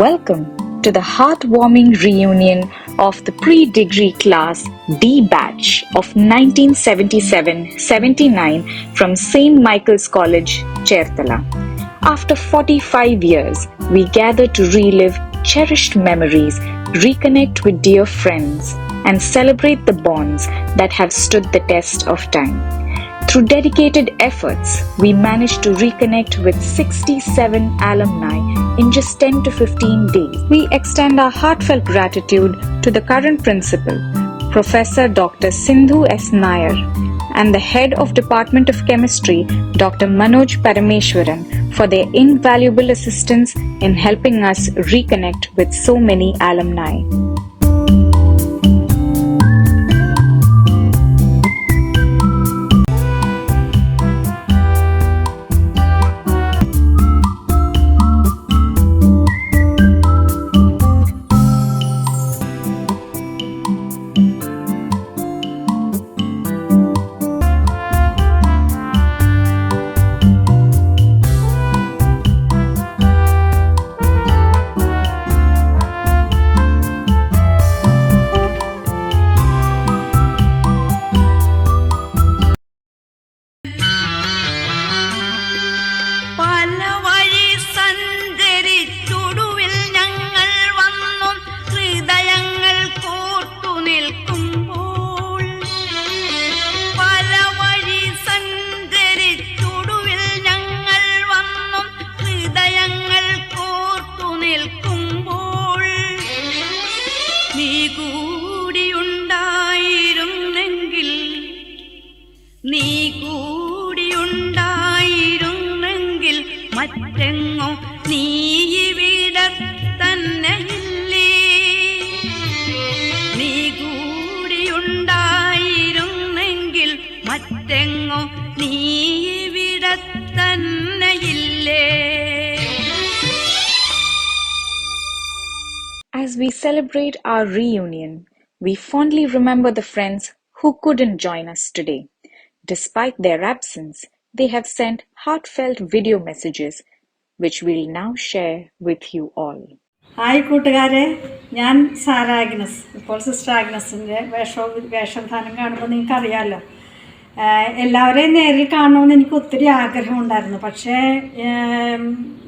Welcome to the heartwarming reunion of the pre-degree class D batch of 1977-79 from St. Michael's College, Cherthala. After 45 years, we gather to relive cherished memories, reconnect with dear friends, and celebrate the bonds that have stood the test of time. Through dedicated efforts, we managed to reconnect with 67 alumni in just 10 to 15 days. We extend our heartfelt gratitude to the current principal, Professor Dr. Sindhu S. Nair, and the head of Department of Chemistry, Dr. Manoj Parameshwaran, for their invaluable assistance in helping us reconnect with so many alumni. മറ്റെങ്ങോ നീ ഇവിടത്തന്നെയില്ലേ, നീ കൂടിയുണ്ടായിരുന്നെങ്കിൽ മറ്റെങ്ങോ നീ ഇവിടത്തന്നെയില്ലേ. As we celebrate our reunion, we fondly remember the friends who couldn't join us today. Despite their absence, they have sent heartfelt video messages, which we'll now share with you all. Hi കൂട്ടുകാരെ, ഞാൻ സാര Agnes. ഇപ്പോൾ sister ആഗ്നസിൻ്റെ വേഷധാനം കാണുമ്പോൾ നിങ്ങൾക്ക് അറിയാമല്ലോ. എല്ലാവരെയും നേരിൽ കാണണമെന്ന് എനിക്ക് ഒത്തിരി ആഗ്രഹമുണ്ടായിരുന്നു. പക്ഷേ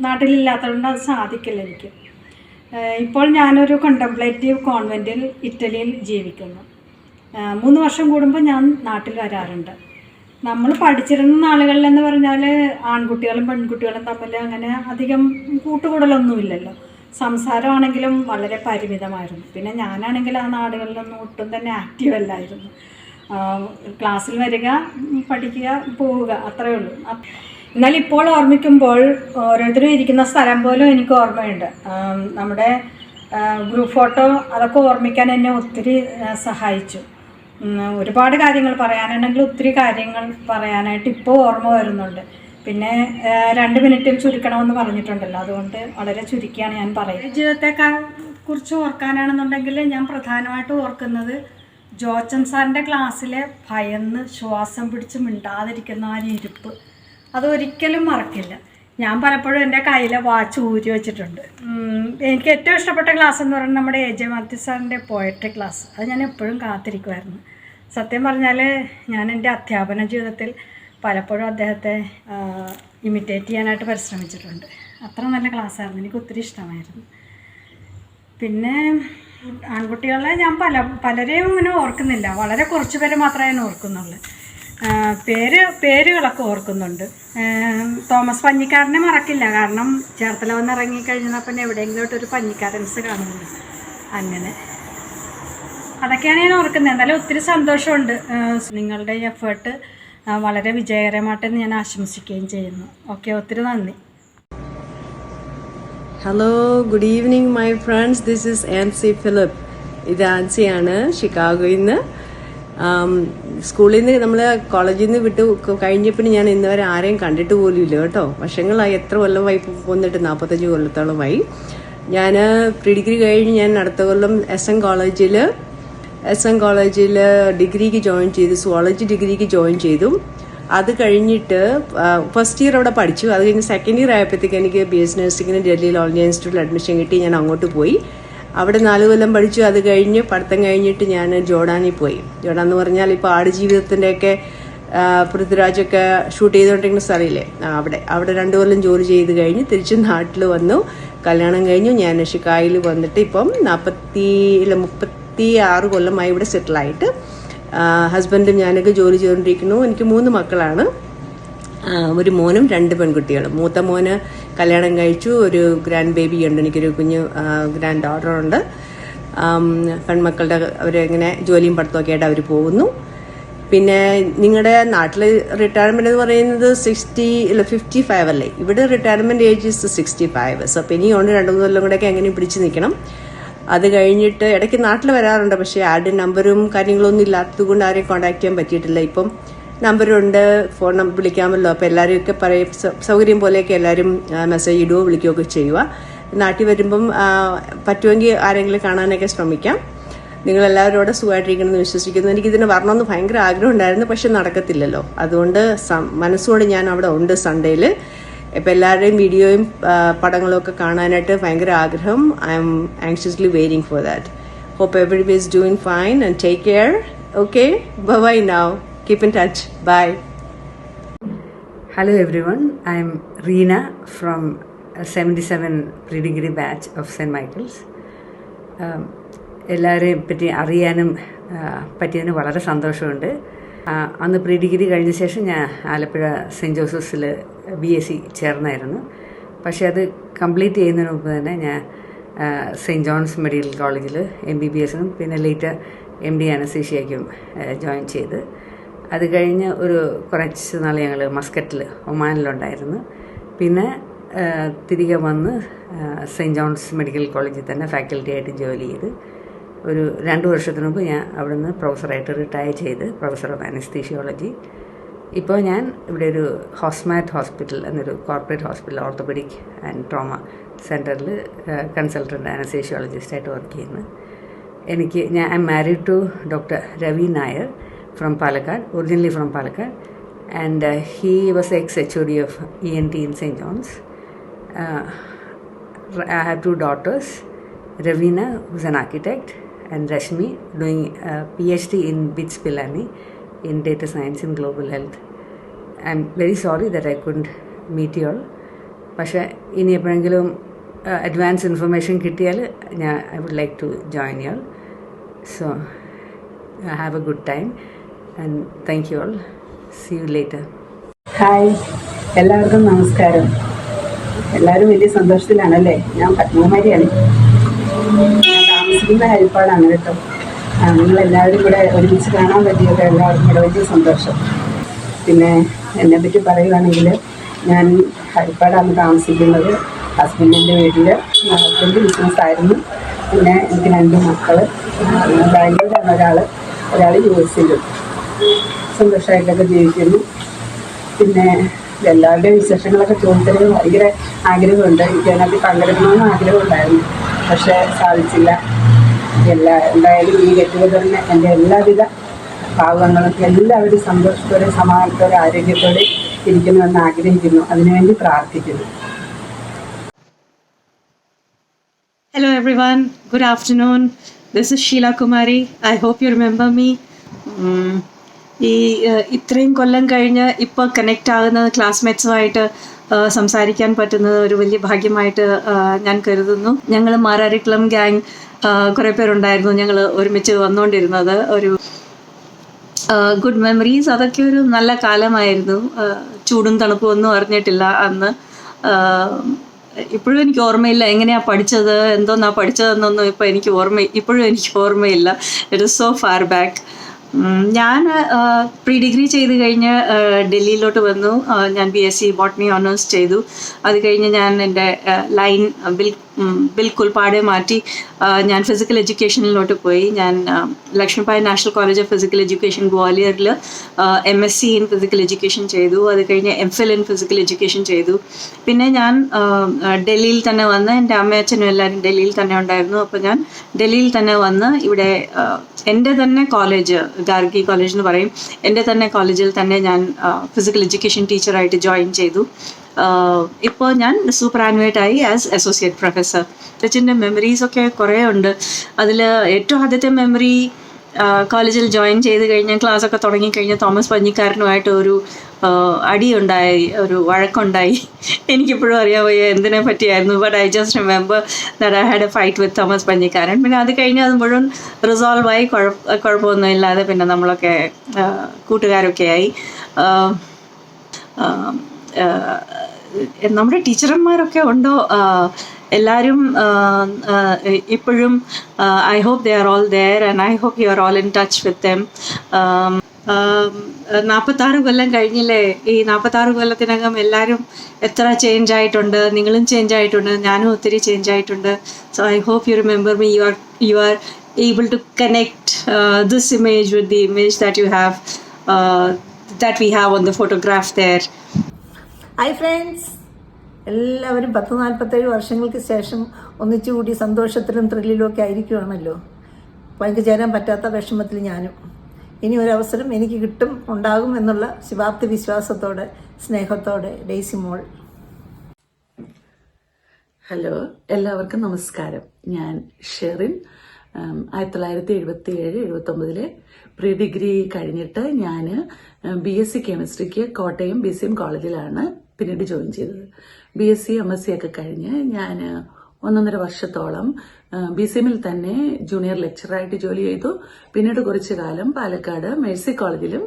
നാട്ടിലില്ലാത്തതുകൊണ്ട് അത് സാധിക്കില്ല എനിക്ക്. ഇപ്പോൾ ഞാനൊരു കണ്ടംപ്ലേറ്റീവ് കോൺവെൻറ്റിൽ ഇറ്റലിയിൽ ജീവിക്കുന്നു. 3 വർഷം കൂടുമ്പോൾ ഞാൻ നാട്ടിൽ വരാറുണ്ട്. നമ്മൾ പഠിച്ചിരുന്ന നാളുകളിലെന്ന് പറഞ്ഞാൽ ആൺകുട്ടികളും പെൺകുട്ടികളും തമ്മിൽ അങ്ങനെ അധികം കൂട്ടുകൂടലൊന്നുമില്ലല്ലോ. സംസാരമാണെങ്കിലും വളരെ പരിമിതമായിരുന്നു. പിന്നെ ഞാനാണെങ്കിൽ ആ നാടുകളിലൊന്നും ഒട്ടും തന്നെ ആക്റ്റീവ് അല്ലായിരുന്നു. ക്ലാസ്സിൽ വരിക, പഠിക്കുക, പോവുക, അത്രയേ ഉള്ളൂ. എന്നാൽ ഇപ്പോൾ ഓർമ്മിക്കുമ്പോൾ ഓരോരുത്തരും ഇരിക്കുന്ന സ്ഥലം പോലും എനിക്ക് ഓർമ്മയുണ്ട്. നമ്മുടെ ഗ്രൂപ്പ് ഫോട്ടോ അതൊക്കെ ഓർമ്മിക്കാൻ എന്നെ ഒത്തിരി സഹായിച്ചു. ഒരുപാട് കാര്യങ്ങൾ പറയാനുണ്ടെങ്കിൽ ഒത്തിരി കാര്യങ്ങൾ പറയാനായിട്ട് ഇപ്പോൾ ഓർമ്മ വരുന്നുണ്ട്. പിന്നെ 2 മിനിറ്റിൽ ചുരുക്കണമെന്ന് പറഞ്ഞിട്ടുണ്ടല്ലോ, അതുകൊണ്ട് വളരെ ചുരുക്കിയാണ് ഞാൻ പറയുന്നത്. ജീവിതത്തെ കുറിച്ച് ഓർക്കാനാണെന്നുണ്ടെങ്കിൽ ഞാൻ പ്രധാനമായിട്ട് ഓർക്കുന്നത് ജോച്ചൻ സാറിൻ്റെ ക്ലാസ്സിലെ ഭയന്ന് ശ്വാസം പിടിച്ച് മിണ്ടാതിരിക്കുന്ന ആ ഇരിപ്പ്, അതൊരിക്കലും മറക്കില്ല. ഞാൻ പലപ്പോഴും എൻ്റെ കയ്യിലെ വാച്ച് ഊരി വെച്ചിട്ടുണ്ട്. എനിക്ക് ഏറ്റവും ഇഷ്ടപ്പെട്ട ക്ലാസ് എന്ന് പറയുന്നത് നമ്മുടെ AJ മാത്യു സാറിൻ്റെ പോയട്രി ക്ലാസ്. അത് ഞാൻ എപ്പോഴും കാത്തിരിക്കുമായിരുന്നു. സത്യം പറഞ്ഞാൽ ഞാൻ എൻ്റെ അധ്യാപന ജീവിതത്തിൽ പലപ്പോഴും അദ്ദേഹത്തെ ഇമിറ്റേറ്റ് ചെയ്യാനായിട്ട് പരിശ്രമിച്ചിട്ടുണ്ട്. അത്ര നല്ല ക്ലാസ്സായിരുന്നു, എനിക്ക് ഒത്തിരി ഇഷ്ടമായിരുന്നു. പിന്നെ ആൺകുട്ടികളെ ഞാൻ പലരെയും ഇങ്ങനെ ഓർക്കുന്നില്ല, വളരെ കുറച്ച് പേരെ മാത്രമേ ഞാൻ ഓർക്കുന്നുള്ളൂ. പേരുകളൊക്കെ ഓർക്കുന്നുണ്ട്. തോമസ് പഞ്ഞിക്കാരനെ മറക്കില്ല, കാരണം ചേർത്തല വന്ന് ഇറങ്ങിക്കഴിഞ്ഞാൽ പിന്നെ എവിടെയെങ്കിലോട്ടൊരു പഞ്ഞിക്കാരൻസ് കാണുന്നുണ്ട്. അങ്ങനെ അതൊക്കെയാണ് ഞാൻ ഓർക്കുന്നത്. എന്നാലും ഒത്തിരി സന്തോഷമുണ്ട്. നിങ്ങളുടെ എഫേർട്ട് വളരെ വിജയകരമായിട്ടെന്ന് ഞാൻ ആശംസിക്കുകയും ചെയ്യുന്നു. ഓക്കെ, ഒത്തിരി നന്ദി. Hello, good evening my friends. This is Ancy Philip. ഇത് ആൻസിയാണ്, ഷിക്കാഗോയിൽ നിന്ന്. സ്കൂളിൽ നിന്ന് നമ്മൾ കോളേജിൽ നിന്ന് വിട്ട് കഴിഞ്ഞപ്പോൾ ഞാൻ ഇന്നുവരെ ആരെയും കണ്ടിട്ട് പോലും ഇല്ല കേട്ടോ. വർഷങ്ങളായി, എത്ര കൊല്ലമായി പോന്നിട്ട് 45 കൊല്ലത്തോളമായി. ഞാൻ പ്രീ ഡിഗ്രി കഴിഞ്ഞ് ഞാൻ അടുത്ത കൊല്ലം SM കോളേജിൽ ഡിഗ്രിക്ക് ജോയിൻ ചെയ്തു, സുവോളജി ഡിഗ്രിക്ക് ജോയിൻ ചെയ്തു. അത് കഴിഞ്ഞിട്ട് ഫസ്റ്റ് ഇയർ അവിടെ പഠിച്ചു. അത് കഴിഞ്ഞ് സെക്കൻഡ് ഇയർ ആയപ്പോഴത്തേക്ക് എനിക്ക് BS നഴ്സിംഗിന് ഡൽഹിയിൽ ഓൾ ഇന്ത്യ ഇൻസ്റ്റിറ്റ്യൂട്ടിൽ അഡ്മിഷൻ കിട്ടി. ഞാൻ അങ്ങോട്ട് പോയി. അവിടെ 4 കൊല്ലം പഠിച്ചു. അത് കഴിഞ്ഞ് പഠിത്തം കഴിഞ്ഞിട്ട് ഞാൻ ജോർഡാനിൽ പോയി. ജോർഡാൻ എന്ന് പറഞ്ഞാൽ ഇപ്പോൾ ആടുജീവിതത്തിൻ്റെയൊക്കെ പൃഥ്വിരാജൊക്കെ ഷൂട്ട് ചെയ്തുകൊണ്ടിരിക്കുന്ന സ്ഥലമില്ലേ, അവിടെ 2 കൊല്ലം ജോലി ചെയ്ത് കഴിഞ്ഞ് തിരിച്ച് നാട്ടിൽ വന്നു. കല്യാണം കഴിഞ്ഞു. ഞാൻ ഷിക്കാഗോയിൽ വന്നിട്ട് ഇപ്പം 36 കൊല്ലമായി ഇവിടെ സെറ്റിലായിട്ട്. ഹസ്ബൻഡും ഞാനൊക്കെ ജോലി ചെയ്തുകൊണ്ടിരിക്കുന്നു. എനിക്ക് 3 മക്കളാണ്, ഒരു മോനും 2 പെൺകുട്ടികളും. മൂത്ത മോന് കല്യാണം കഴിച്ചു, ഒരു ഗ്രാൻഡ് ബേബി ഉണ്ട്, എനിക്കൊരു കുഞ്ഞു ഗ്രാൻഡ് ഡോട്ടറുണ്ട്. പെൺമക്കളുടെ അവരിങ്ങനെ ജോലിയും പഠിത്തമൊക്കെ ആയിട്ട് അവർ പോകുന്നു. പിന്നെ നിങ്ങളുടെ നാട്ടിൽ റിട്ടയർമെന്റ് എന്ന് പറയുന്നത് 55 അല്ലേ? ഇവിടെ റിട്ടയർമെന്റ് ഏജ് ഇസ് 65. സോ അപ്പം ഇനിയുണ്ട് 2-3 കൊല്ലം കൂടെയൊക്കെ എങ്ങനെ പിടിച്ചു നിൽക്കണം. അത് കഴിഞ്ഞിട്ട് ഇടയ്ക്ക് നാട്ടിൽ വരാറുണ്ട്. പക്ഷേ ആരുടെ നമ്പറും കാര്യങ്ങളൊന്നും ഇല്ലാത്തത് കൊണ്ട് ആരെയും കോൺടാക്ട് ചെയ്യാൻ പറ്റിയിട്ടില്ല. ഇപ്പം നമ്പറുണ്ട്, ഫോൺ നമ്പർ വിളിക്കാമല്ലോ. അപ്പോൾ എല്ലാവരെയൊക്കെ സൗകര്യം പോലെയൊക്കെ എല്ലാവരും മെസ്സേജ് ഇടുകയോ വിളിക്കുകയൊക്കെ ചെയ്യുക. നാട്ടിൽ വരുമ്പം പറ്റുമെങ്കിൽ ആരെങ്കിലും കാണാനൊക്കെ ശ്രമിക്കാം. നിങ്ങളെല്ലാവരോടും സുഖമായിട്ടിരിക്കണമെന്ന് വിശ്വസിക്കുന്നു. എനിക്കിതിന് വരണമെന്ന് ഭയങ്കര ആഗ്രഹം ഉണ്ടായിരുന്നു, പക്ഷെ നടക്കത്തില്ലല്ലോ. അതുകൊണ്ട് മനസ്സോടെ ഞാൻ അവിടെ ഉണ്ട് സൺഡേയിൽ. ഇപ്പം എല്ലാവരുടെയും വീഡിയോയും പടങ്ങളും ഒക്കെ കാണാനായിട്ട് ഭയങ്കര ആഗ്രഹം. I am anxiously waiting for that. Hope everybody is doing fine and take care. Okay, bye now. Keep in touch. Bye. Hello everyone, I am Reena from 77 pre-degree batch of St. Michael's. എല്ലാവരെയും പറ്റി അറിയാനും പറ്റിയതിന് വളരെ സന്തോഷമുണ്ട്. അന്ന് pre degree കഴിഞ്ഞ ശേഷം ഞാൻ Alappuzha cent ജോസഫ്സിൽ BSc ചേർന്നായിരുന്നു. പക്ഷേ അത് കംപ്ലീറ്റ് ചെയ്യുന്നതിന് മുമ്പ് തന്നെ ഞാൻ സെയിൻറ്റ് ജോൺസ് മെഡിക്കൽ കോളേജിൽ MBBSനും പിന്നെ ലേറ്റർ MD അനസ്തീഷ്യയ്ക്കും ജോയിൻ ചെയ്ത്. അത് കഴിഞ്ഞ് കുറച്ച് നാൾ ഞങ്ങൾ മസ്കറ്റിൽ ഒമാനിലുണ്ടായിരുന്നു. പിന്നെ തിരികെ വന്ന് സെയിൻറ്റ് ജോൺസ് മെഡിക്കൽ കോളേജിൽ തന്നെ ഫാക്കൽറ്റി ആയിട്ട് ജോലി ചെയ്ത്. ഒരു 2 വർഷത്തിന് മുമ്പ് ഞാൻ അവിടുന്ന് പ്രൊഫസറായിട്ട് റിട്ടയർ ചെയ്ത്, പ്രൊഫസർ ഓഫ് അനസ്തീഷിയോളജി. ഇപ്പോൾ ഞാൻ ഇവിടെ ഒരു ഹോസ്മാറ്റ് ഹോസ്പിറ്റൽ എന്നൊരു corporate hospital orthopaedic and trauma സെൻറ്ററിൽ കൺസൾട്ടൻ്റ് അനസ്തീഷിയോളജിസ്റ്റായിട്ട് വർക്ക് ചെയ്യുന്നു. ഞാൻ I am married to doctor Ravi Nair from Palakkad, originally from Palakkad, and he was ex-HOD of ENT in St. John's. I have 2 daughters, Ravina, who's an architect, and Rashmi, doing a PhD in BITS Pilani in data science and global health. I'm very sorry that I couldn't meet you all. പക്ഷേ ഇനി എപ്പോഴെങ്കിലും advance information കിട്ടിയാൽ I would like to join you all. So have a good time. And thank you all. See you later. Hi, എല്ലാവർക്കും നമസ്കാരം. എല്ലാവരും വലിയ സന്തോഷത്തിലാണല്ലേ? ഞാൻ പത്മകുമാരിയാണ്. ഞാൻ താമസിക്കുന്ന ഹരിപ്പാടാണ് കേട്ടോ. നിങ്ങളെല്ലാവരും കൂടെ ഒരുമിച്ച് കാണാൻ പറ്റിയൊക്കെ എല്ലാവർക്കും കൂടെ വലിയ സന്തോഷം. പിന്നെ എന്നെപ്പറ്റി പറയുകയാണെങ്കിൽ ഞാൻ ഹരിപ്പാടാണ് താമസിക്കുന്നത്. ഹസ്ബൻഡിൻ്റെ വീട്ടിൽ. ഹസ്ബൻഡ് ബിസിനസ്സായിരുന്നു. പിന്നെ എനിക്ക് 2 മക്കൾ. ബാംഗ്ലൂരാണ് ഒരാൾ US-ലും. സന്തോഷമായിട്ടൊക്കെ ജീവിക്കുന്നു. പിന്നെ എല്ലാവരുടെയും വിശേഷങ്ങളൊക്കെ ചോദിച്ചതിന് ഭയങ്കര ആഗ്രഹമുണ്ട്. എനിക്ക് അതിനകത്ത് പങ്കെടുക്കണമെന്ന് ആഗ്രഹമുണ്ടായിരുന്നു, പക്ഷേ സാധിച്ചില്ല. എന്തായാലും ഈ ഗെറ്റുഗദറിന് എൻ്റെ എല്ലാവിധ ഭാവങ്ങളും എല്ലാവരും സന്തോഷത്തോടെ സമാധാനത്തോടെ ആരോഗ്യത്തോടെ ഇരിക്കണമെന്ന് ആഗ്രഹിക്കുന്നു. അതിനുവേണ്ടി പ്രാർത്ഥിക്കുന്നു. Hello everyone, good afternoon. This is Sheila Kumari. I hope you remember me. ഇത്രയും കൊല്ലം കഴിഞ്ഞ് ഇപ്പോൾ കണക്റ്റ് ആകുന്ന ക്ലാസ്മേറ്റ്സുമായിട്ട് സംസാരിക്കാൻ പറ്റുന്നത് ഒരു വലിയ ഭാഗ്യമായിട്ട് ഞാൻ കരുതുന്നു. ഞങ്ങൾ മാരാരിക്കുളം ഗ്യാങ് കുറേ പേരുണ്ടായിരുന്നു. ഞങ്ങൾ ഒരുമിച്ച് വന്നുകൊണ്ടിരുന്നത് ഒരു ഗുഡ് മെമ്മറീസ്. അതൊക്കെ ഒരു നല്ല കാലമായിരുന്നു. ചൂടും തണുപ്പും ഒന്നും അറിഞ്ഞിട്ടില്ല അന്ന്. ഇപ്പോഴും എനിക്ക് ഓർമ്മയില്ല എങ്ങനെയാണ് പഠിച്ചത്, എന്തോന്നാണ് പഠിച്ചതെന്നൊന്നും ഇപ്പോഴും എനിക്ക് ഓർമ്മയില്ല. It is so far back. ഞാൻ പ്രീ ഡിഗ്രി ചെയ്ത് കഴിഞ്ഞ് ഡൽഹിയിലോട്ട് വന്നു. ഞാൻ BSc ബോട്ടണി ഓണേഴ്സ് ചെയ്തു. അത് കഴിഞ്ഞ് ഞാൻ എൻ്റെ ലൈൻ ബിൽക്കുൽ പാടെ മാറ്റി ഞാൻ ഫിസിക്കൽ എഡ്യൂക്കേഷനിലോട്ട് പോയി. ഞാൻ Lakshmibai National College of Physical Education ഗ്വാലിയറിൽ MSc ഇൻ ഫിസിക്കൽ എഡ്യൂക്കേഷൻ ചെയ്തു. അത് കഴിഞ്ഞ് MPhil ഇൻ ഫിസിക്കൽ എഡ്യൂക്കേഷൻ ചെയ്തു. പിന്നെ ഞാൻ ഡൽഹിയിൽ തന്നെ വന്ന്, എൻ്റെ അമ്മയച്ഛനും എല്ലാവരും ഡൽഹിയിൽ തന്നെ ഉണ്ടായിരുന്നു. അപ്പോൾ ഞാൻ ഡൽഹിയിൽ തന്നെ വന്ന് ഇവിടെ എൻ്റെ തന്നെ കോളേജ്, ഗാർഗി കോളേജ് എന്ന് പറയും, എൻ്റെ തന്നെ കോളേജിൽ തന്നെ ഞാൻ ഫിസിക്കൽ എഡ്യൂക്കേഷൻ ടീച്ചറായിട്ട് ജോയിൻ ചെയ്തു. ഇപ്പോൾ ഞാൻ സൂപ്പർ ആനുവേറ്റായി ആസ് അസോസിയേറ്റ് പ്രൊഫസർ. ടച്ചിൻ്റെ മെമ്മറീസൊക്കെ കുറേ ഉണ്ട്. അതിൽ ഏറ്റവും ആദ്യത്തെ മെമ്മറി, കോളേജിൽ ജോയിൻ ചെയ്ത് കഴിഞ്ഞ് ക്ലാസ്സൊക്കെ തുടങ്ങിക്കഴിഞ്ഞ് തോമസ് പഞ്ഞിക്കാരനുമായിട്ട് ഒരു അടിയുണ്ടായി, ഒരു വഴക്കുണ്ടായി. എനിക്കിപ്പോഴും അറിയാൻ വയ്യ എന്തിനെ പറ്റിയായിരുന്നു. But I just remember that I had a fight with Thomas Panjikkaran. പിന്നെ അത് കഴിഞ്ഞ് അത് മുഴുവൻ റിസോൾവായി, കുഴപ്പമൊന്നും ഇല്ലാതെ പിന്നെ നമ്മളൊക്കെ കൂട്ടുകാരൊക്കെ ആയി. നമ്മുടെ ടീച്ചർമാരൊക്കെ ഉണ്ടോ? എല്ലാവരും ഇപ്പോഴും I hope they are all there and I hope you are all in touch with them. 46 കൊല്ലം കഴിഞ്ഞില്ലേ? ഈ 46 കൊല്ലത്തിനകം എല്ലാവരും എത്ര ചേഞ്ച് ആയിട്ടുണ്ട്. നിങ്ങളും ചേഞ്ച് ആയിട്ടുണ്ട്, ഞാനും ഒത്തിരി ചേഞ്ച് ആയിട്ടുണ്ട്. So I hope you remember me. You are able to connect this image with the image that you have, that we have on the photograph there. Hi friends, എല്ലാവരും 47 വർഷങ്ങൾക്ക് ശേഷം ഒന്നിച്ചുകൂടി സന്തോഷത്തിലും ത്രില്ലിലും ഒക്കെ ആയിരിക്കുവാണല്ലോ. പങ്കുചേരാൻ പറ്റാത്ത വിഷമത്തിൽ ഞാനും. ഇനി ഒരവസരം എനിക്ക് കിട്ടും, ഉണ്ടാകും എന്നുള്ള ശുഭാപ്തി വിശ്വാസത്തോടെ, സ്നേഹത്തോടെ, ഡെയ്സി മോൾ. ഹലോ, എല്ലാവർക്കും നമസ്കാരം. ഞാൻ ഷെറിൻ. 1977-79 പ്രീ ഡിഗ്രി കഴിഞ്ഞിട്ട് ഞാൻ BSc കെമിസ്ട്രിക്ക് കോട്ടയം BCM കോളേജിലാണ് പിന്നീട് ജോയിൻ ചെയ്തത്. BSc MSc ഒക്കെ കഴിഞ്ഞ് ഞാൻ 1.5 വർഷത്തോളം BCMൽ തന്നെ ജൂനിയർ ലെക്ചറായിട്ട് ജോലി ചെയ്തു. പിന്നീട് കുറച്ചു കാലം പാലക്കാട് മേഴ്സി കോളേജിലും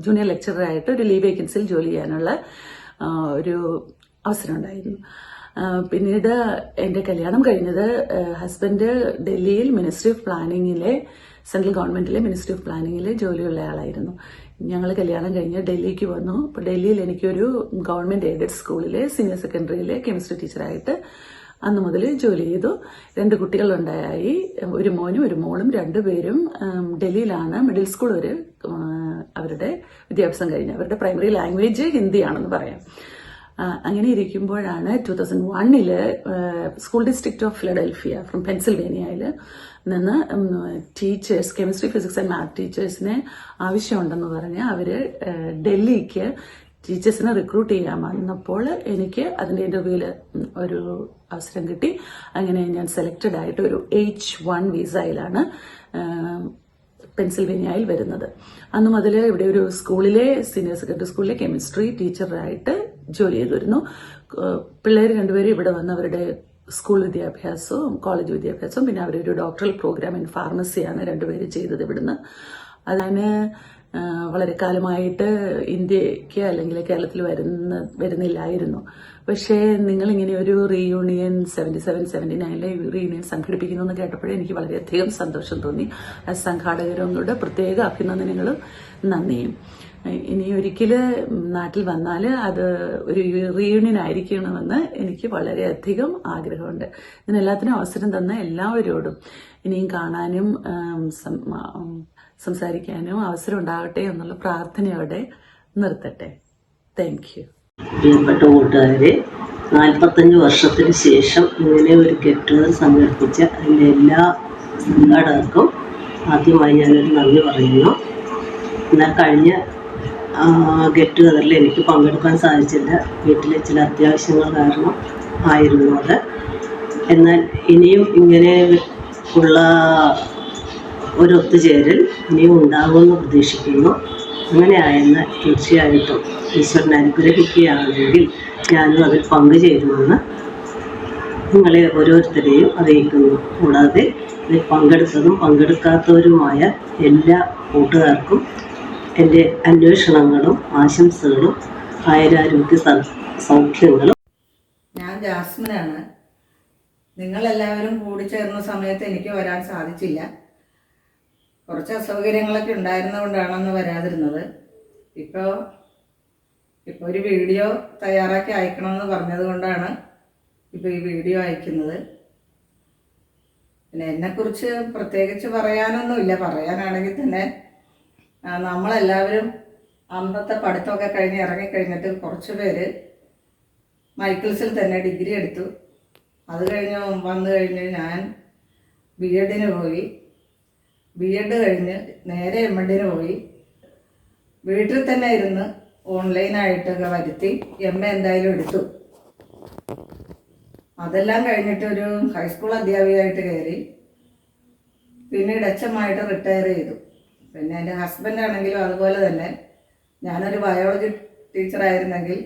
ജൂനിയർ ലെക്ചറായിട്ട് ഒരു ലീവ് വേക്കൻസിയിൽ ജോലി ചെയ്യാനുള്ള ഒരു അവസരം ഉണ്ടായിരുന്നു. പിന്നീട് എൻ്റെ കല്യാണം കഴിഞ്ഞത് ഹസ്ബൻഡ് ഡൽഹിയിൽ മിനിസ്ട്രി ഓഫ് പ്ലാനിങ്ങിലെ, സെൻട്രൽ ഗവൺമെന്റിലെ മിനിസ്ട്രി ഓഫ് പ്ലാനിങ്ങിലെ ജോലിയുള്ള ആളായിരുന്നു. ഞങ്ങൾ കല്യാണം കഴിഞ്ഞ് ഡൽഹിക്ക് വന്നു. അപ്പോൾ ഡൽഹിയിൽ എനിക്കൊരു ഗവൺമെന്റ് എയ്ഡഡ് സ്കൂളിലെ സീനിയർ സെക്കൻഡറിയിലെ കെമിസ്ട്രി ടീച്ചറായിട്ട് അന്ന് മുതൽ ജോലി ചെയ്തു. 2 കുട്ടികളുണ്ടായി, ഒരു മോനും ഒരു മോളും. 2 പേരും ഡൽഹിയിലാണ് മിഡിൽ സ്കൂൾ വരെ അവരുടെ വിദ്യാഭ്യാസം കഴിഞ്ഞ്. അവരുടെ പ്രൈമറി ലാംഗ്വേജ് ഹിന്ദിയാണെന്ന് പറയാം. അങ്ങനെ ഇരിക്കുമ്പോഴാണ് 2001 School District of Philadelphia from പെൻസിൽവേനിയയിൽ നിന്ന് teachers, chemistry, physics and math ടീച്ചേഴ്സിനെ ആവശ്യമുണ്ടെന്ന് പറഞ്ഞ് അവര് ഡൽഹിക്ക് ടീച്ചേഴ്സിനെ റിക്രൂട്ട് ചെയ്യാൻ വന്നപ്പോൾ എനിക്ക് അതിന്റെ ഇന്റർവ്യൂവിൽ ഒരു അവസരം കിട്ടി. അങ്ങനെ ഞാൻ സെലക്റ്റഡ് ആയിട്ട് ഒരു H1 വിസയിലാണ് പെൻസിൽവേനിയയിൽ വരുന്നത്. അന്ന് മുതൽ ഇവിടെ ഒരു സ്കൂളിലെ, സീനിയർ സെക്കൻഡറി സ്കൂളിലെ കെമിസ്ട്രി ടീച്ചറായിട്ട് ജോലി ചെയ്തു വരുന്നു. പിള്ളേർ 2 പേരും ഇവിടെ വന്ന് അവരുടെ സ്കൂൾ വിദ്യാഭ്യാസവും കോളേജ് വിദ്യാഭ്യാസവും പിന്നെ അവരൊരു ഡോക്ടറൽ പ്രോഗ്രാം ഇൻ ഫാർമസിയാണ് 2 പേര് ചെയ്തത് ഇവിടുന്ന്. അതിന് വളരെ കാലമായിട്ട് ഇന്ത്യക്ക് അല്ലെങ്കിൽ കേരളത്തിൽ വരുന്നില്ലായിരുന്നു. പക്ഷേ നിങ്ങളിങ്ങനെ ഒരു റീയൂണിയൻ 77-79 റീയൂണിയൻ സംഘടിപ്പിക്കുന്നു എന്ന് കേട്ടപ്പോഴേ എനിക്ക് വളരെയധികം സന്തോഷം തോന്നി. സംഘാടകരോട് പ്രത്യേക അഭിനന്ദനങ്ങളും നന്ദിയും. ഇനി ഒരിക്കല് നാട്ടിൽ വന്നാൽ അത് ഒരു റീയൂണിയൻ ആയിരിക്കണമെന്ന് എനിക്ക് വളരെയധികം ആഗ്രഹമുണ്ട്. ഇതിനെല്ലാത്തിനും അവസരം തന്ന എല്ലാവരോടും ഇനിയും കാണാനും സംസാരിക്കാനും അവസരം ഉണ്ടാകട്ടെ എന്നുള്ള പ്രാർത്ഥനയോടെ നിർത്തട്ടെ. Thank you. പ്രിയപ്പെട്ട കൂട്ടുകാരെ, 45 വർഷത്തിന് ശേഷം ഇങ്ങനെ ഒരു ഗെറ്റ് ടുഗദർ സംഘടിപ്പിച്ച അതിൻ്റെ എല്ലാ സംഘാടകർക്കും ആദ്യമായി ഞാനൊരു നന്ദി പറയുന്നു. എന്നാൽ കഴിഞ്ഞ ഗെറ്റ് ടുഗദറിൽ എനിക്ക് പങ്കെടുക്കാൻ സാധിച്ചില്ല. വീട്ടിലെ ചില അത്യാവശ്യങ്ങൾ കാരണം ആയിരുന്നു അത്. എന്നാൽ ഇനിയും ഇങ്ങനെ ഉള്ള ഒരു ഒത്തുചേരൽ ഇനിയും ഉണ്ടാകുമെന്ന് പ്രതീക്ഷിക്കുന്നു. അങ്ങനെ ആയെന്ന് തീർച്ചയായിട്ടും ഈശ്വരൻ അനുഗ്രഹിക്കുകയാണെങ്കിൽ ഞാനും അതിൽ പങ്കുചേരുമെന്ന് നിങ്ങളെ ഓരോരുത്തരെയും അറിയിക്കുന്നു. കൂടാതെ ഇതിൽ പങ്കെടുത്തതും പങ്കെടുക്കാത്തവരുമായ എല്ലാ കൂട്ടുകാർക്കും എൻ്റെ അന്വേഷണങ്ങളും ആശംസകളും ആയുരാരോഗ്യ സൗഖ്യങ്ങളും. ഞാൻ ജാസ്മിനാണ്. നിങ്ങളെല്ലാവരും കൂടിച്ചേർന്ന സമയത്ത് എനിക്ക് വരാൻ സാധിച്ചില്ല. കുറച്ച് അസൗകര്യങ്ങളൊക്കെ ഉണ്ടായിരുന്നതുകൊണ്ടാണെന്ന് വരാതിരുന്നത്. ഇപ്പോൾ ഒരു വീഡിയോ തയ്യാറാക്കി അയക്കണമെന്ന് പറഞ്ഞത് കൊണ്ടാണ് ഇപ്പോൾ ഈ വീഡിയോ അയക്കുന്നത്. പിന്നെ എന്നെക്കുറിച്ച് പ്രത്യേകിച്ച് പറയാനൊന്നുമില്ല. പറയാനാണെങ്കിൽ തന്നെ നമ്മളെല്ലാവരും അന്നത്തെ പഠിത്തമൊക്കെ കഴിഞ്ഞ് ഇറങ്ങിക്കഴിഞ്ഞിട്ട് കുറച്ച് പേര് മൈക്കിൾസിൽ തന്നെ ഡിഗ്രി എടുത്തു. അത് കഴിഞ്ഞ് വന്നു കഴിഞ്ഞ് ഞാൻ BEdന് പോയി. B.Ed കഴിഞ്ഞ് നേരെ MDന് പോയി. വീട്ടിൽ തന്നെ ഇരുന്ന് ഓൺലൈനായിട്ടൊക്കെ വരുത്തി MA എന്തായാലും എടുത്തു. അതെല്ലാം കഴിഞ്ഞിട്ട് ഒരു ഹൈസ്കൂൾ അധ്യാപികയായിട്ട് കയറി. പിന്നീട് HM ആയിട്ട് റിട്ടയർ ചെയ്തു. പിന്നെ എൻ്റെ ഹസ്ബൻഡാണെങ്കിലും അതുപോലെ തന്നെ. ഞാനൊരു ബയോളജി ടീച്ചറായിരുന്നെങ്കിൽ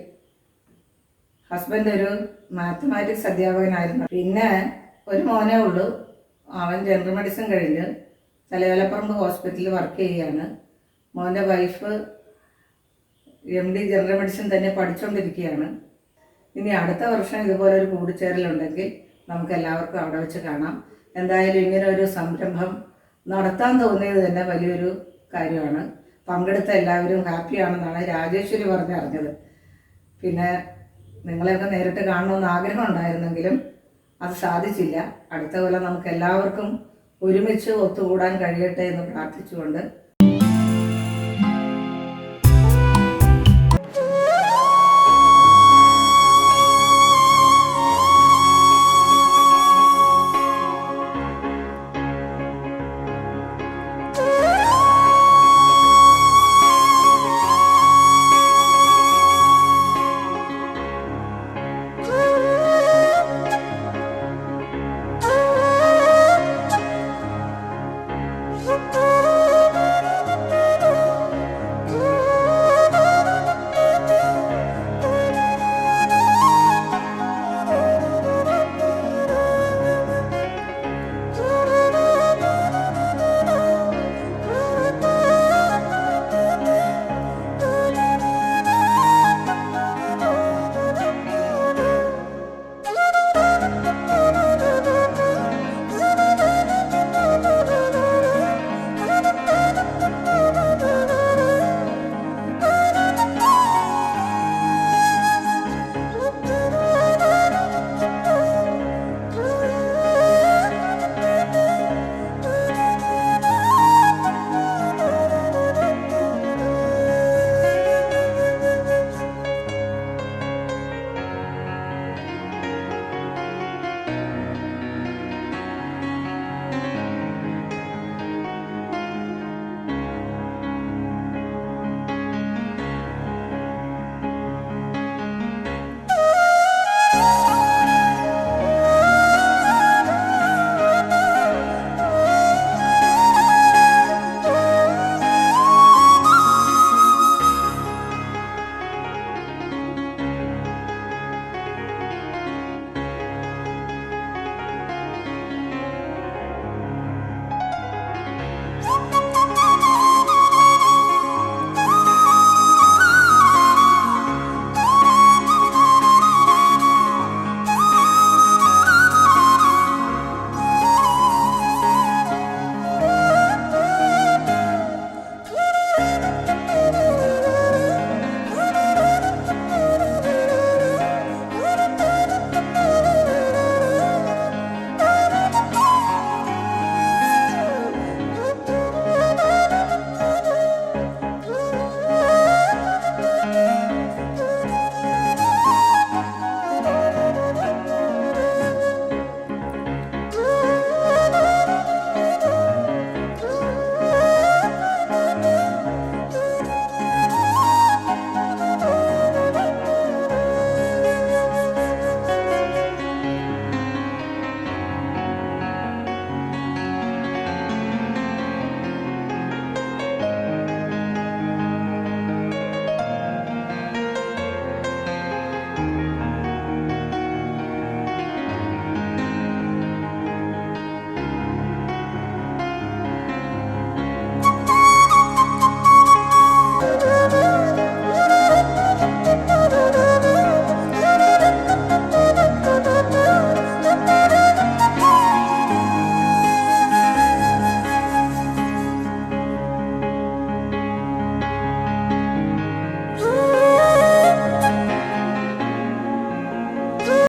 ഹസ്ബൻഡ് ഒരു മാത്തമാറ്റിക്സ് അധ്യാപകനായിരുന്നു. പിന്നെ ഒരു മോനേ ഉള്ളൂ. അവൻ ജനറൽ മെഡിസിൻ കഴിഞ്ഞ് തലയോലപ്പറമ്പ് ഹോസ്പിറ്റലിൽ വർക്ക് ചെയ്യുകയാണ്. മോൻ്റെ വൈഫ് MD ജനറൽ മെഡിസിൻ തന്നെ പഠിച്ചുകൊണ്ടിരിക്കുകയാണ്. ഇനി അടുത്ത വർഷം ഇതുപോലെ ഒരു കൂടിച്ചേരലുണ്ടെങ്കിൽ നമുക്ക് എല്ലാവർക്കും അവിടെ വെച്ച് കാണാം. എന്തായാലും ഇങ്ങനെ ഒരു സംരംഭം നടത്താൻ തോന്നിയത് തന്നെ വലിയൊരു കാര്യമാണ്. പങ്കെടുത്ത എല്ലാവരും ഹാപ്പിയാണെന്നാണ് രാജേശ്വരി പറഞ്ഞറിഞ്ഞത്. പിന്നെ നിങ്ങളെയൊക്കെ നേരിട്ട് കാണണമെന്ന് ആഗ്രഹം ഉണ്ടായിരുന്നെങ്കിലും അത് സാധിച്ചില്ല. അടുത്ത കൊല്ലം നമുക്ക് എല്ലാവർക്കും ഒരുമിച്ച് ഒത്തുകൂടാൻ കഴിയട്ടെ എന്ന് പ്രാർത്ഥിച്ചുകൊണ്ട്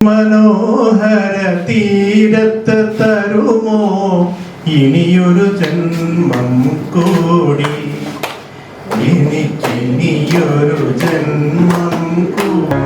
മനോഹര തീരത്ത് തരുമോ ഇനിയൊരു ജന്മം കൂടി, എനിക്കിനിയൊരു ജന്മം കൂടി.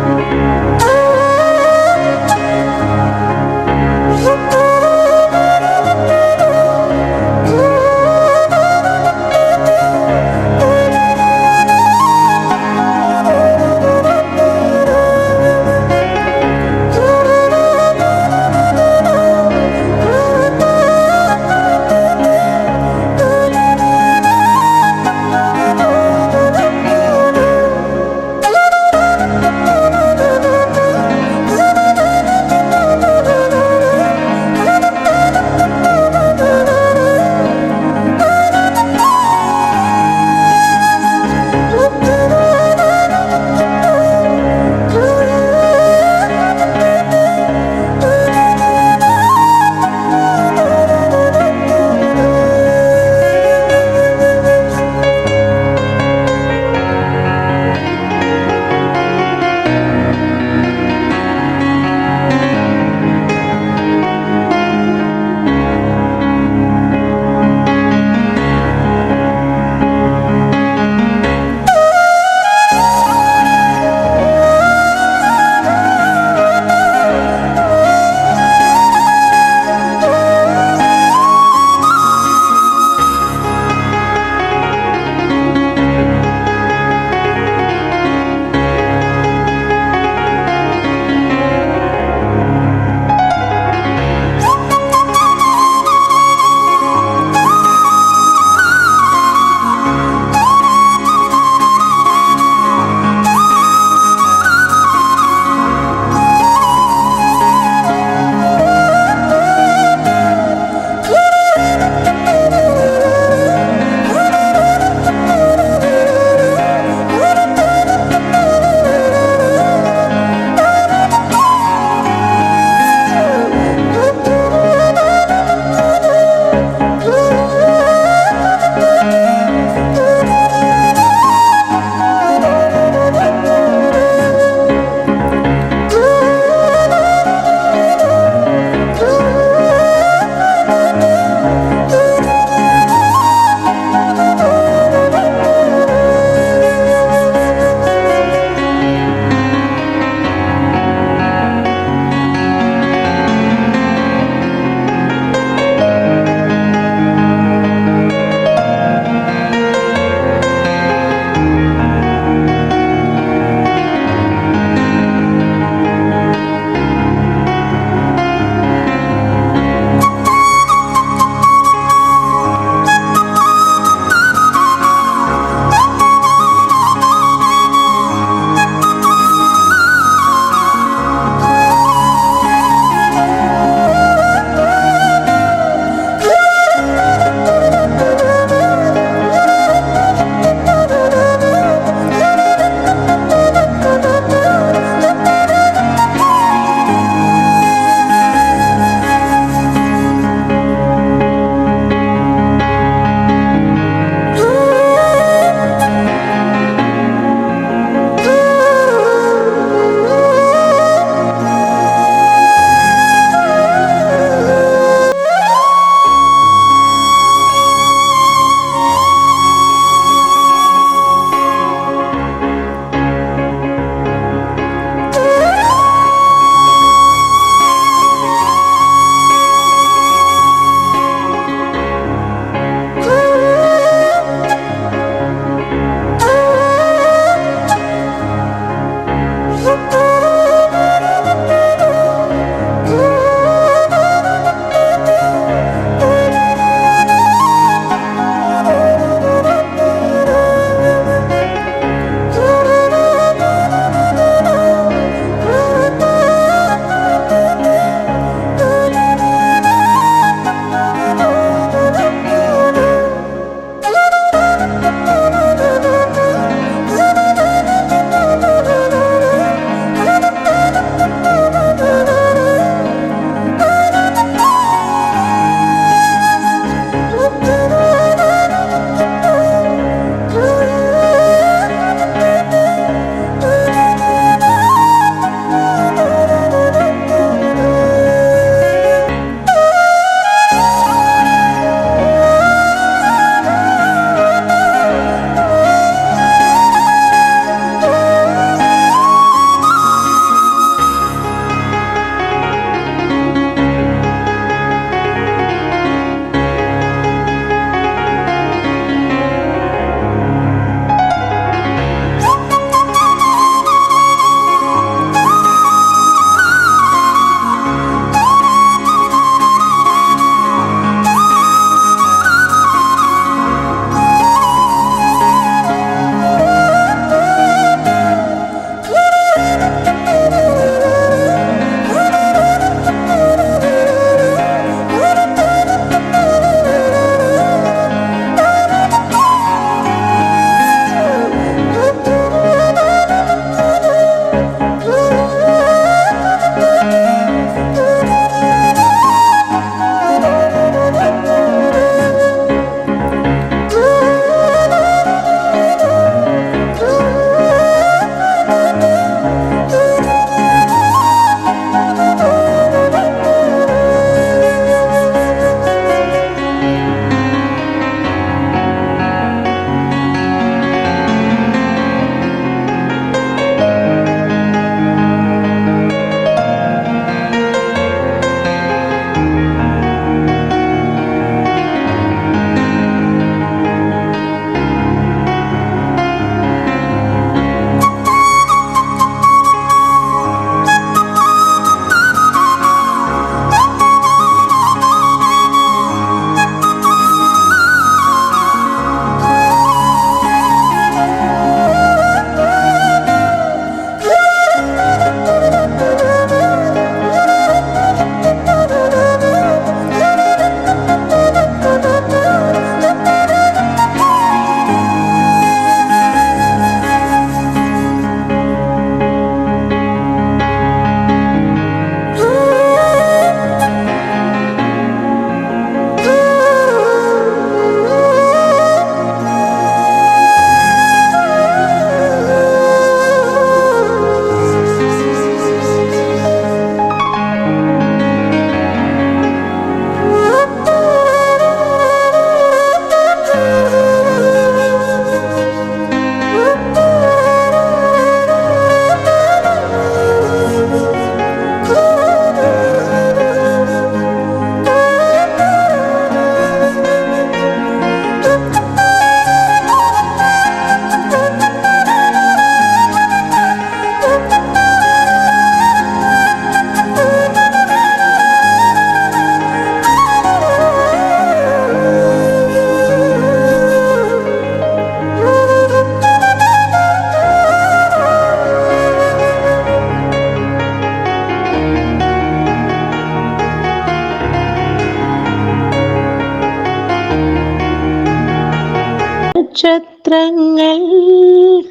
നക്ഷത്രങ്ങൾ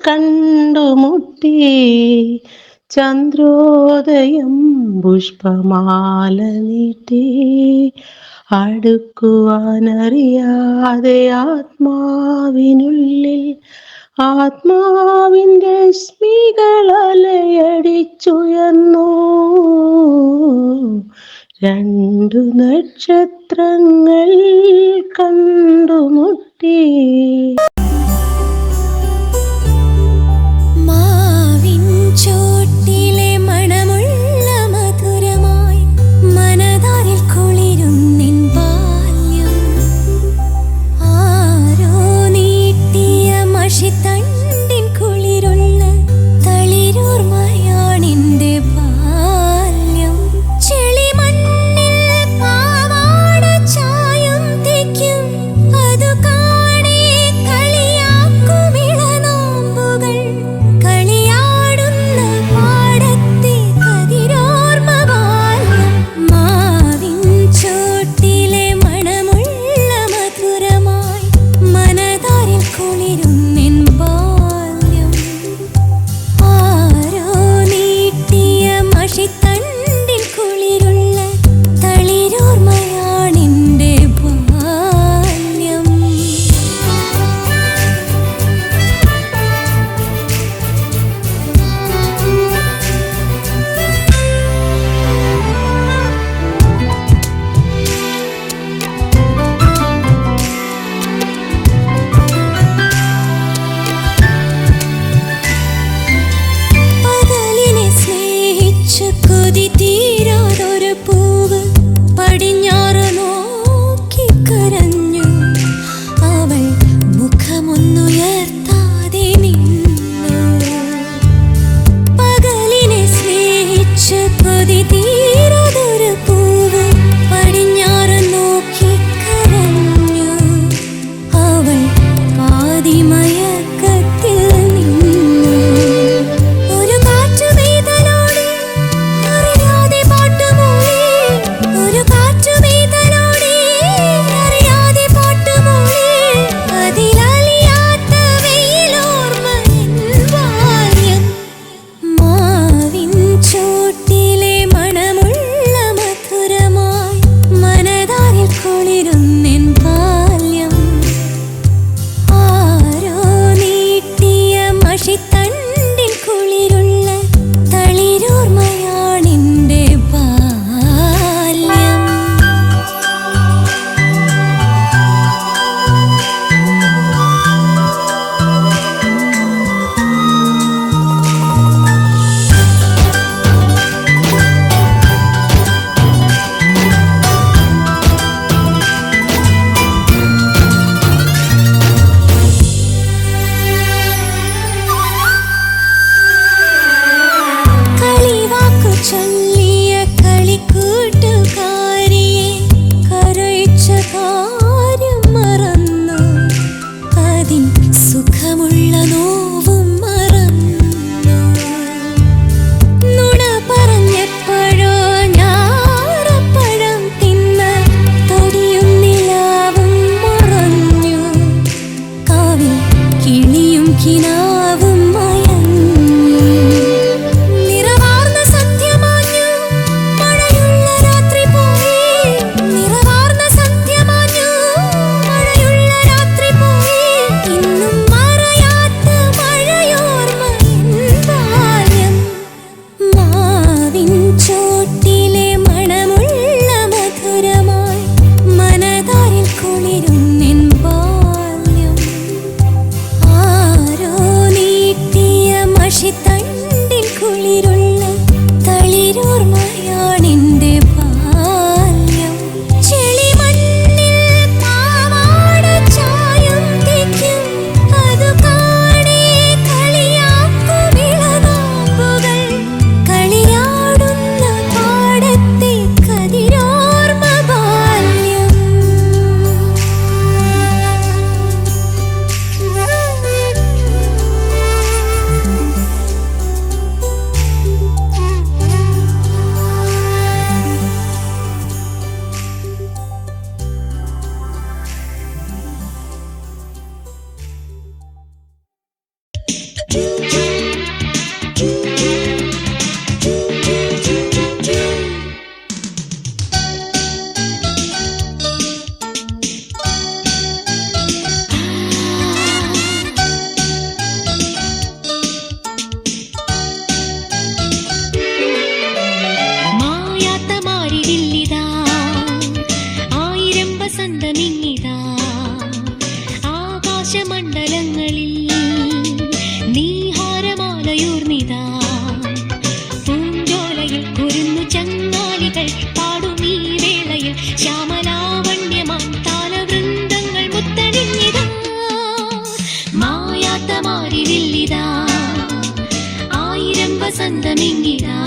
കണ്ടുമുട്ടി ചന്ദ്രോദയം പുഷ്പമാല നീട്ടി അടുക്കുവാനറിയാതെ ആത്മാവിനുള്ളിൽ ആത്മാവിൻ്റെ സ്മികളലയടിച്ചുയർന്നു രണ്ടു നക്ഷത്രങ്ങൾ കണ്ടുമുട്ടി. മാവിൻ ചോട്ടിലെ മണമുള്ള മധുരമായി മനതാരിൽ കുളിരുന്നിൻ ബാല്യം. ആരോ നീട്ടിയ മഷിത്തണ്ടിൻ കുളിരുള്ള തളിരോർമയാണെന്റെ ബാല്യം. ചെളിമണ്ണിൽ പാവാട ചായം തേക്കും അതു കാണേ കളിയാക്കും ഇളനോമ്പുകൾ. കളിയാടുന്ന പാടത്തെ കതിരോർമ ബാല്യം. മാവിൻ ചോട്ടിലെ മണമുള്ള മധുരമായി മനതാരിൽ കുളിരുന്നിൻ ബാല്യം. ആരോ നീട്ടിയ മഷിത്തണ്ടിൻ കുളിരുള്ള തളിരോർമയാണെന്റെ ബാല്യം. പകലിനെ സ്നേഹിച്ച് കൊതി തീരാതൊരു പൂവ് പടിഞ്ഞാറ് നോക്കി കരഞ്ഞു. അവൾ മുഖമൊന്നുയർത്താതെ നിന്നു. പകലിനെ സ്നേഹിച്ച് കൊതി തീരാതൊരു പൂവ് പടിഞ്ഞാറ് നോക്കി കരഞ്ഞു. അവൾ പാതിമയക്കത്തിൽ നിന്നു. ഒരു കാറ്റ് പെയ്തലോടെ അറിയാതെ പാട്ടുമൂളി. ഒരു കാറ്റ് പെയ്തലോടെ അറിയാതെ പാട്ടുമൂളി. അതിലലിയാത്ത വെയിലോർമ്മ എൻ ബാല്യം. മാവിൻ ചോട്ടിലെ മണമുള്ള മധുരമായി മനതാരിൽ കുളിരുന്നെൻ ബാല്യം. ആരോ നീട്ടിയ മഷിത്തണ്ടിൻ കുളിരുള്ള തളിരോർമയാണെന്റെ ബാല്യം. കളിവാക്കു ചൊല്ലിയ കളിക്കൂട്ടുകാരിയെ കരയിച്ച കാര്യം മറന്നു. അതിൻ സുഖമുള്ള നോവും മറന്നു. നുണ പറഞ്ഞപ്പോഴോ ഞാറപ്പഴം തിന്ന് തൊടിയും നിലാവും മറഞ്ഞു. കാവിൽ കിളിയും കിനാവും മയങ്ങി. നിറവാർന്ന സന്ധ്യ മാഞ്ഞു മഴയുള്ള രാത്രി പോയി. നിറവാർന്ന സന്ധ്യ മാഞ്ഞു മഴയുള്ള രാത്രി പോയി. ഇന്നും മറയാത്ത മഴയോർമ്മ എൻ ബാല്യം. മാവിൻ ചോട്ടിലെ മണമുള്ള മധുരമായി മനതാരിൽ കുളിരുന്നെൻ ബാല്യം. ആരോ നീട്ടിയ മഷിത്തണ്ടിൻ കുളിരുള്ള തളിരോർമയാണെന്റെ ബാല്യം. ചെളിമണ്ണിൽ പാവാട ചായം തേക്കും അതു കാണേ കളിയാക്കും ഇളനോമ്പുകൾ. കളിയാടുന്ന പാടത്തെ കതിരോർമ ബാല്യം. വസന്തമിങ്ങിതാ ആകാശമണ്ഡലങ്ങളിൽ നീഹാരമാലയൂർന്നിതാ പൂഞ്ചോലയിൽ കുരുന്നു ചങ്ങാലികൾ പാടും ഈ വേളയിൽ ശ്യാമലാവണ്യമാം താലവൃന്ദങ്ങൾ മുത്തണിഞ്ഞിതാ മായാത്ത മാരിവില്ലിതാ ആയിരം വസന്തമിങ്ങിതാ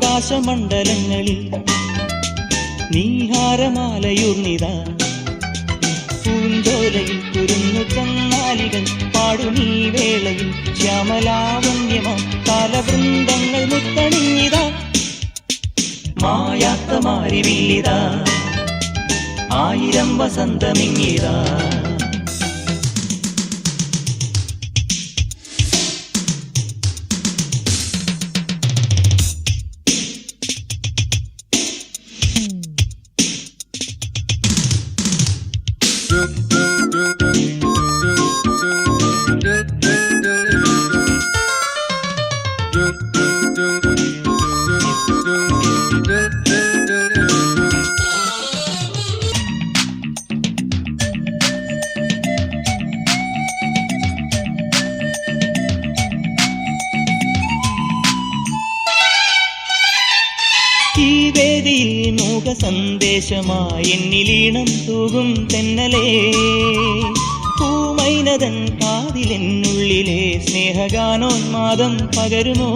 ആകാശമണ്ഡലങ്ങളിൽ നീഹാരമാലയൂർന്നിതാ പൂഞ്ചോലയിൽ കുരുന്നു ചങ്ങാലികൾ പാടുമീ വേളയിൽ ശ്യാമലാവണ്യമാം താലവൃന്ദങ്ങൾ മുത്തണിഞ്ഞിതാ മായാത്ത മാരിവില്ലിതാ ആയിരം വസന്തമിങ്ങിതാ ഈ വേദിയിൽ മൂക സന്ദേശമായി എന്നിലീണം തൂകും തെന്നലേ പൂമൈനതൻ കാതിലെന്നുള്ളിലെ സ്നേഹഗാനോന്മാദം പകരുമോ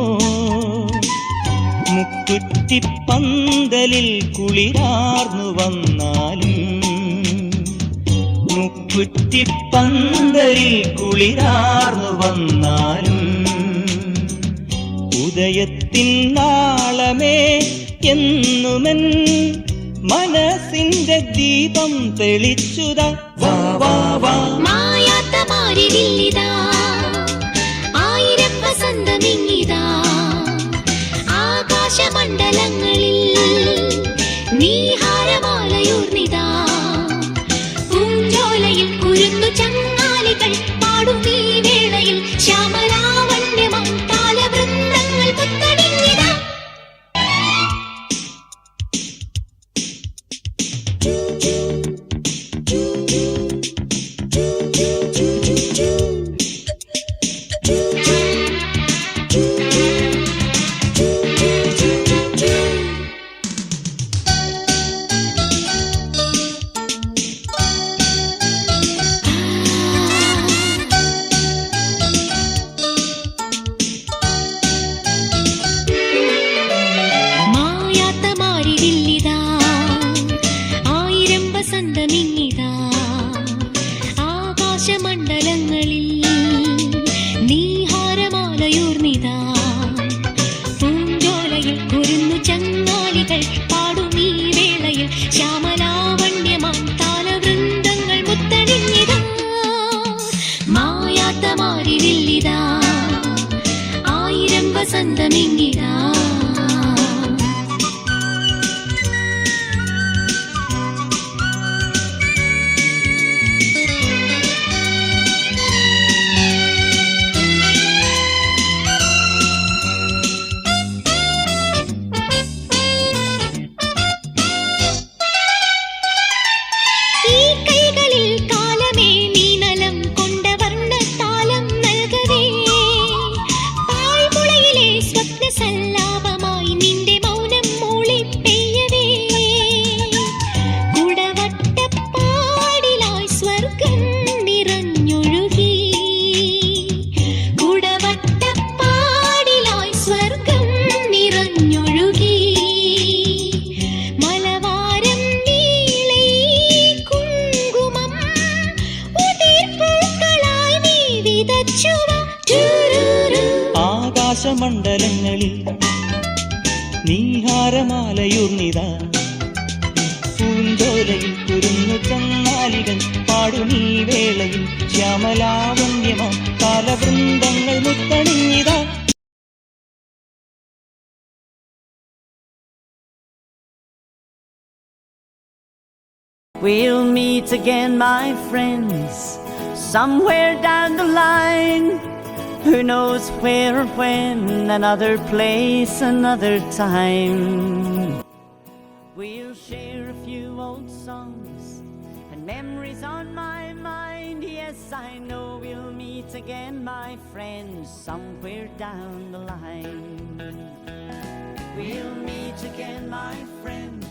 മുക്കുറ്റിപ്പന്തലിൽ കുളിരാർന്നു വന്നാലും മുക്കുറ്റിപ്പന്തലിൽ കുളിരാർന്നു വന്നാലും ഉദയത്തിൻ നാളമേ എന്നുമെൻ മനസ്സിന്റെ ദീപം തെളിച്ചുതാ വാ വാ വാ മായാത്ത മാരിവില്ലിതാ ആയിരം വസന്തമിങ്ങിതാ ആകാശമണ്ഡലങ്ങളിൽ നീഹാരമാലയൂർന്നിതാ പൂഞ്ചോലയിൽ കുരുന്നു ചങ്ങാലികൾ പാടും ഈ വേളയിൽ ശ്യാമലാവണ്യമാം താലവൃന്ദങ്ങൾ മുത്തണിഞ്ഞിതാ ആകാശമണ്ഡലങ്ങളിൽ നീഹാരമാലയൂർന്നിതാ പൂഞ്ചോലയിൽ കുരുന്നു ചങ്ങാലികൾ പാടും ഈ വേളയിൽ ശ്യാമലാവണ്യമാം താലവൃന്ദങ്ങൾ മുത്തണിഞ്ഞിതാ മായാത്ത മാരിവില്ലിതാ ആയിരം വസന്തമിങ്ങിതാ ഉദയൂർന്നിതാ പൂഞ്ചോലയിൽ കുരുന്നു ചങ്ങാലികൾ പാടുമീ വേളയിൽ ശ്യാമലാവണ്യമാ കാലവൃന്ദങ്ങൾ മുത്തണിഞ്ഞിതാ. We'll meet again, my friends, somewhere down the line. Who knows where or when, another place, another time. We'll share a few old songs and memories on my mind. Yes, I know we'll meet again, my friends, somewhere down the line. We'll meet again, my friends,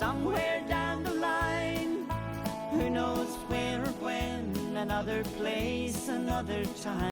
somewhere down the line. Who knows where or when, another place, another time.